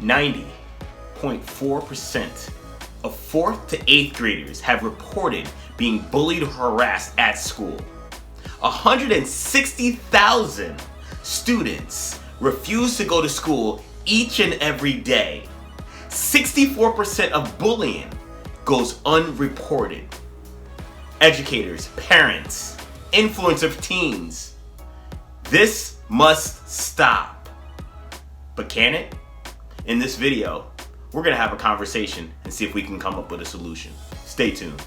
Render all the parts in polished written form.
90.4% of 4th to 8th graders have reported being bullied or harassed at school. 160,000 students refuse to go to school each and every day. 64% of bullying goes unreported. Educators, parents, influence of teens. This must stop. But can it? In this video, we're gonna have a conversation and see if we can come up with a solution. Stay tuned.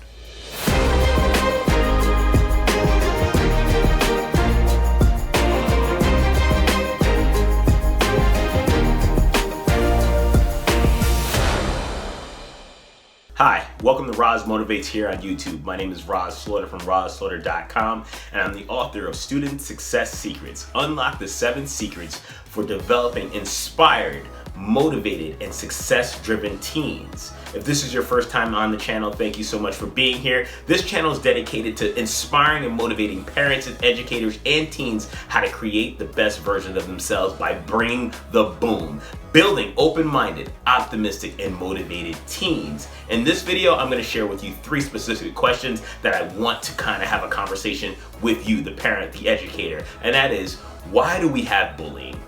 Hi, welcome to Rahz Motivates here on YouTube. My name is Rahz Slaughter from 𝐷𝐿𝐻�slaughter.com, and I'm the author of Student Success Secrets. Unlock the 7 secrets for developing inspired, motivated, and success-driven teens. If this is your first time on the channel, thank you so much for being here. This channel is dedicated to inspiring and motivating parents and educators and teens how to create the best version of themselves by bringing the boom. Building open-minded, optimistic, and motivated teens. In this video, I'm going to share with you 3 specific questions that I want to kind of have a conversation with you, the parent, the educator. And that is, why do we have bullying?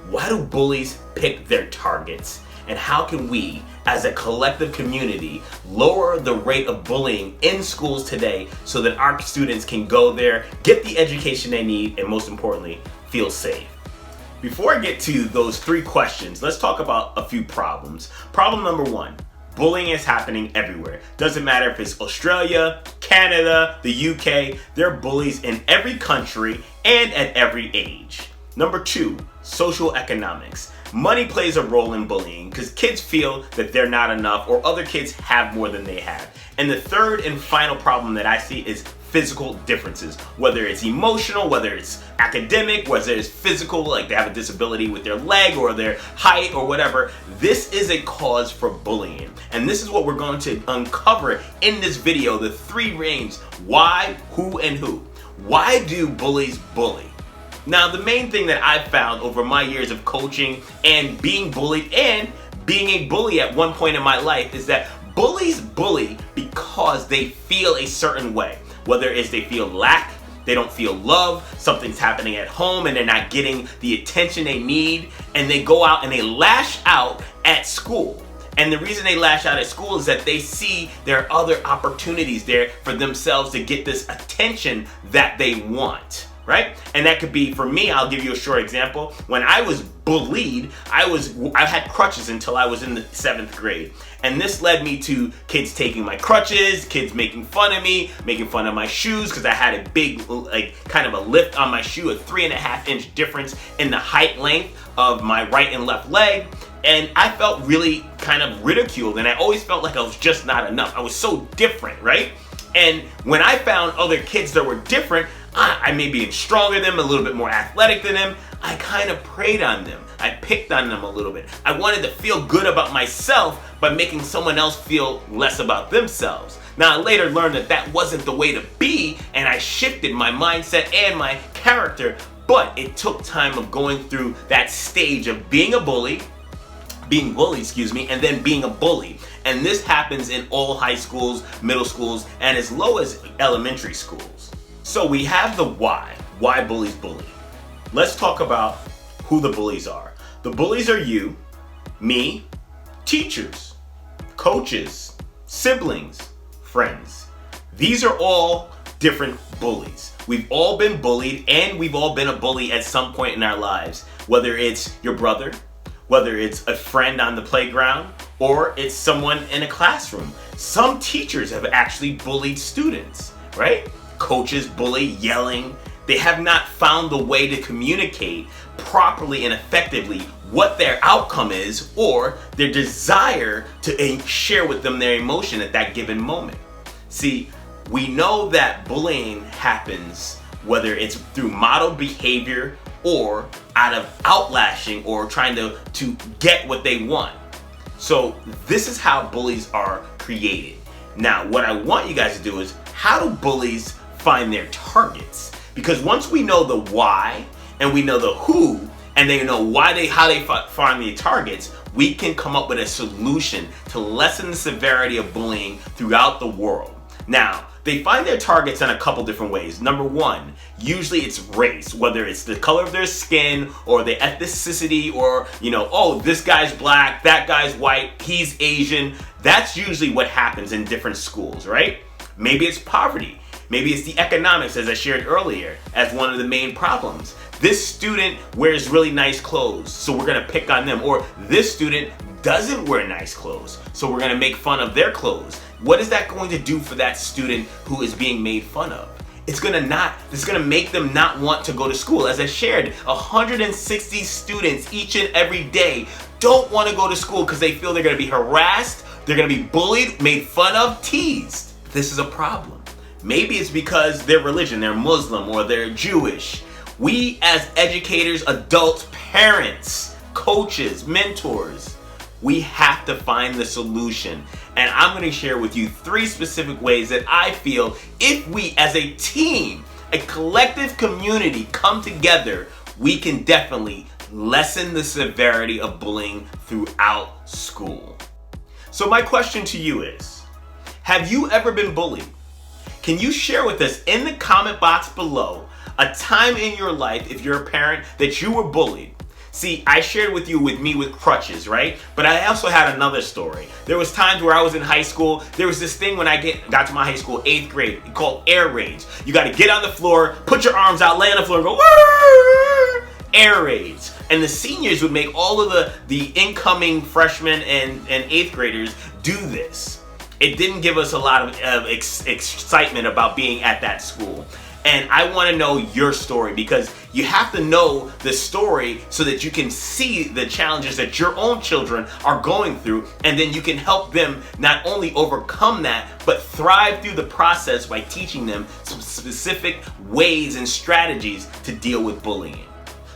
Why do bullies pick their targets? And how can we, as a collective community, lower the rate of bullying in schools today so that our students can go there, get the education they need, and most importantly, feel safe? Before I get to those 3 questions, let's talk about a few problems. Problem number 1, bullying is happening everywhere. Doesn't matter if it's Australia, Canada, the UK, there are bullies in every country and at every age. Number 2, social economics. Money plays a role in bullying because kids feel that they're not enough or other kids have more than they have. And the 3rd and final problem that I see is physical differences, whether it's emotional, whether it's academic, whether it's physical, like they have a disability with their leg or their height or whatever. This is a cause for bullying. And this is what we're going to uncover in this video, the 3 ranges: why, who, and who. Why do bullies bully? Now, the main thing that I've found over my years of coaching and being bullied and being a bully at one point in my life is that bullies bully because they feel a certain way. Whether it's they feel lack, they don't feel love, something's happening at home and they're not getting the attention they need, and they go out and they lash out at school. And the reason they lash out at school is that they see there are other opportunities there for themselves to get this attention that they want. Right? And that could be, for me, I'll give you a short example. When I was bullied, I had crutches until I was in the 7th grade. And this led me to kids taking my crutches, kids making fun of me, making fun of my shoes, because I had a big, like, kind of a lift on my shoe, a 3.5-inch difference in the height length of my right and left leg. And I felt really kind of ridiculed, and I always felt like I was just not enough. I was so different, right? And when I found other kids that were different, I may be stronger than them, a little bit more athletic than them, I kind of preyed on them. I picked on them a little bit. I wanted to feel good about myself by making someone else feel less about themselves. Now, I later learned that that wasn't the way to be, and I shifted my mindset and my character, but it took time of going through that stage of being bullied, and then being a bully. And this happens in all high schools, middle schools, and as low as elementary schools. So we have the why bullies bully. Let's talk about who the bullies are. The bullies are you, me, teachers, coaches, siblings, friends. These are all different bullies. We've all been bullied, and we've all been a bully at some point in our lives, whether it's your brother, whether it's a friend on the playground, or it's someone in a classroom. Some teachers have actually bullied students, right? Coaches bully, yelling. They have not found the way to communicate properly and effectively what their outcome is or their desire to share with them their emotion at that given moment. See, we know that bullying happens whether it's through modeled behavior or out of outlashing or trying to get what they want. So this is how bullies are created. Now, what I want you guys to do is, how do bullies find their targets? Because once we know the why and we know the who, and they know how they find the targets, we can come up with a solution to lessen the severity of bullying throughout the world. Now, they find their targets in a couple different ways. Number one, usually it's race, whether it's the color of their skin or the ethnicity, or, oh, this guy's black, that guy's white, he's Asian. That's usually what happens in different schools, right? Maybe it's poverty. Maybe it's the economics, as I shared earlier, as one of the main problems. This student wears really nice clothes, so we're gonna pick on them. Or this student doesn't wear nice clothes, so we're gonna make fun of their clothes. What is that going to do for that student who is being made fun of? It's gonna make them not want to go to school. As I shared, 160 students each and every day don't want to go to school because they feel they're gonna be harassed, they're gonna be bullied, made fun of, teased. This is a problem. Maybe it's because their religion, they're Muslim or they're Jewish. We as educators, adults, parents, coaches, mentors, we have to find the solution. And I'm going to share with you 3 specific ways that I feel if we as a team, a collective community come together, we can definitely lessen the severity of bullying throughout school. So my question to you is, have you ever been bullied? Can you share with us in the comment box below a time in your life, if you're a parent, that you were bullied? See, I shared with you with me with crutches, right? But I also had another story. There was times where I was in high school. There was this thing when I got to my high school, 8th grade, called air raids. You got to get on the floor, put your arms out, lay on the floor, and go, "Woo!" Air raids. And the seniors would make all of the incoming freshmen and 8th graders do this. It didn't give us a lot of excitement about being at that school. And I want to know your story, because you have to know the story so that you can see the challenges that your own children are going through, and then you can help them not only overcome that, but thrive through the process by teaching them some specific ways and strategies to deal with bullying.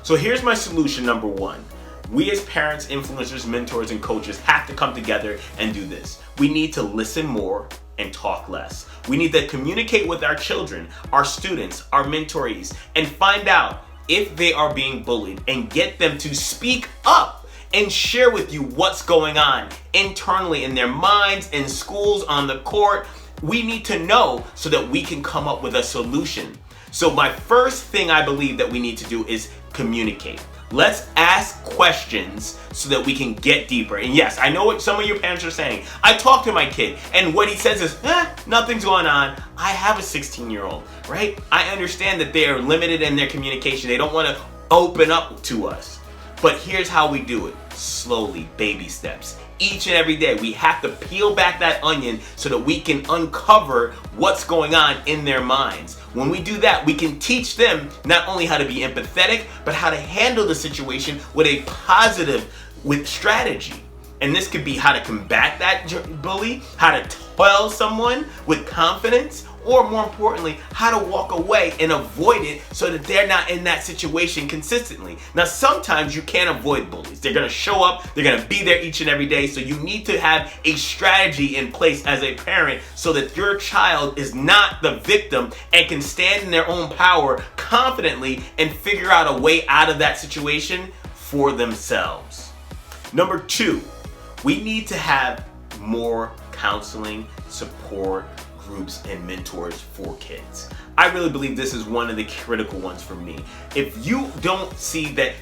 So here's my solution number 1. We as parents, influencers, mentors, and coaches have to come together and do this. We need to listen more and talk less. We need to communicate with our children, our students, our mentorees, and find out if they are being bullied and get them to speak up and share with you what's going on internally in their minds, in schools, on the court. We need to know so that we can come up with a solution. So my first thing I believe that we need to do is communicate. Let's ask questions so that we can get deeper. And yes, I know what some of your parents are saying. I talk to my kid and what he says is, nothing's going on. I have a 16-year-old, right? I understand that they are limited in their communication. They don't want to open up to us. But here's how we do it. Slowly, baby steps. Each and every day, we have to peel back that onion so that we can uncover what's going on in their minds. When we do that, we can teach them not only how to be empathetic, but how to handle the situation with a positive, with strategy. And this could be how to combat that bully, how to tell someone with confidence, or more importantly, how to walk away and avoid it so that they're not in that situation consistently. Now, sometimes you can't avoid bullies. They're gonna show up, they're gonna be there each and every day, so you need to have a strategy in place as a parent so that your child is not the victim and can stand in their own power confidently and figure out a way out of that situation for themselves. Number 2, we need to have more counseling, support, groups, and mentors for kids. I really believe this is one of the critical ones for me. If you don't see that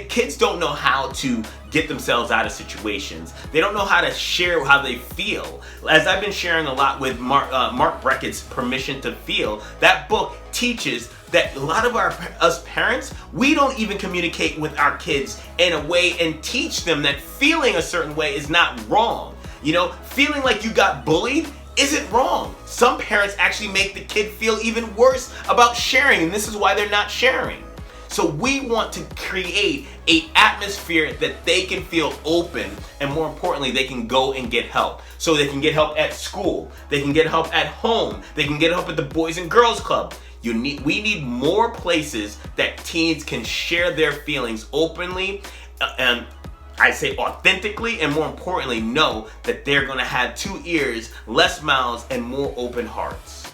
kids don't know how to get themselves out of situations. They don't know how to share how they feel. As I've been sharing a lot with Mark Brackett's Permission to Feel, that book teaches that a lot of us parents, we don't even communicate with our kids in a way and teach them that feeling a certain way is not wrong. Feeling like you got bullied isn't wrong. Some parents actually make the kid feel even worse about sharing, and this is why they're not sharing. So we want to create an atmosphere that they can feel open, and more importantly, they can go and get help. So they can get help at school, they can get help at home, they can get help at the Boys and Girls Club. We need more places that teens can share their feelings openly, and I say authentically, and more importantly, know that they're gonna have 2 ears, less mouths, and more open hearts.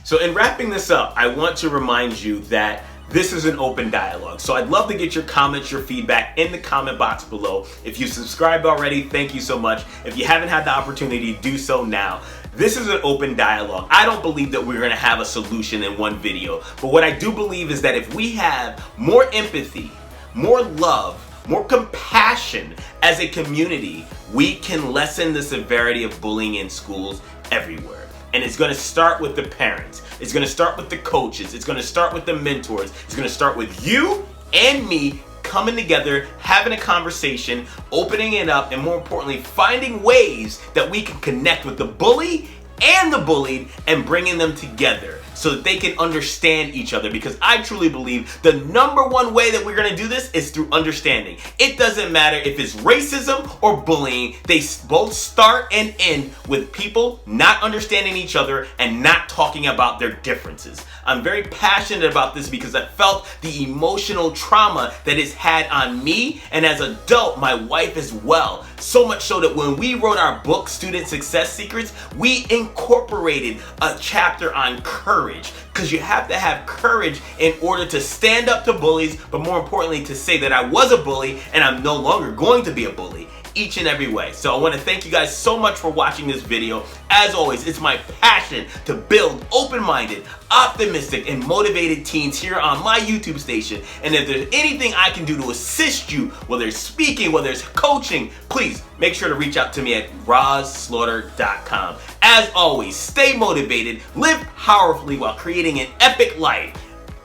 So in wrapping this up, I want to remind you that this is an open dialogue. So I'd love to get your comments, your feedback in the comment box below. If you subscribed already, thank you so much. If you haven't had the opportunity, do so now. This is an open dialogue. I don't believe that we're gonna have a solution in one video, but what I do believe is that if we have more empathy, more love, more compassion as a community, we can lessen the severity of bullying in schools everywhere. And it's gonna start with the parents. It's gonna start with the coaches. It's gonna start with the mentors. It's gonna start with you and me coming together, having a conversation, opening it up, and more importantly, finding ways that we can connect with the bully and the bullied and bringing them together so that they can understand each other, because I truly believe the number one way that we're going to do this is through understanding. It doesn't matter if it's racism or bullying, they both start and end with people not understanding each other and not talking about their differences. I'm very passionate about this because I felt the emotional trauma that it's had on me, and as an adult, my wife as well. So much so that when we wrote our book, Student Success Secrets, we incorporated a chapter on courage, because you have to have courage in order to stand up to bullies, but more importantly to say that I was a bully and I'm no longer going to be a bully each and every way. So I want to thank you guys so much for watching this video. As always, it's my passion to build open-minded, optimistic, and motivated teens here on my YouTube station. And if there's anything I can do to assist you, whether it's speaking, whether it's coaching, please make sure to reach out to me at 𝐓𝐇𝐈𝐒.com. As always, stay motivated, live powerfully while creating an epic life.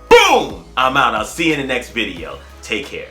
Boom! I'm out. I'll see you in the next video. Take care.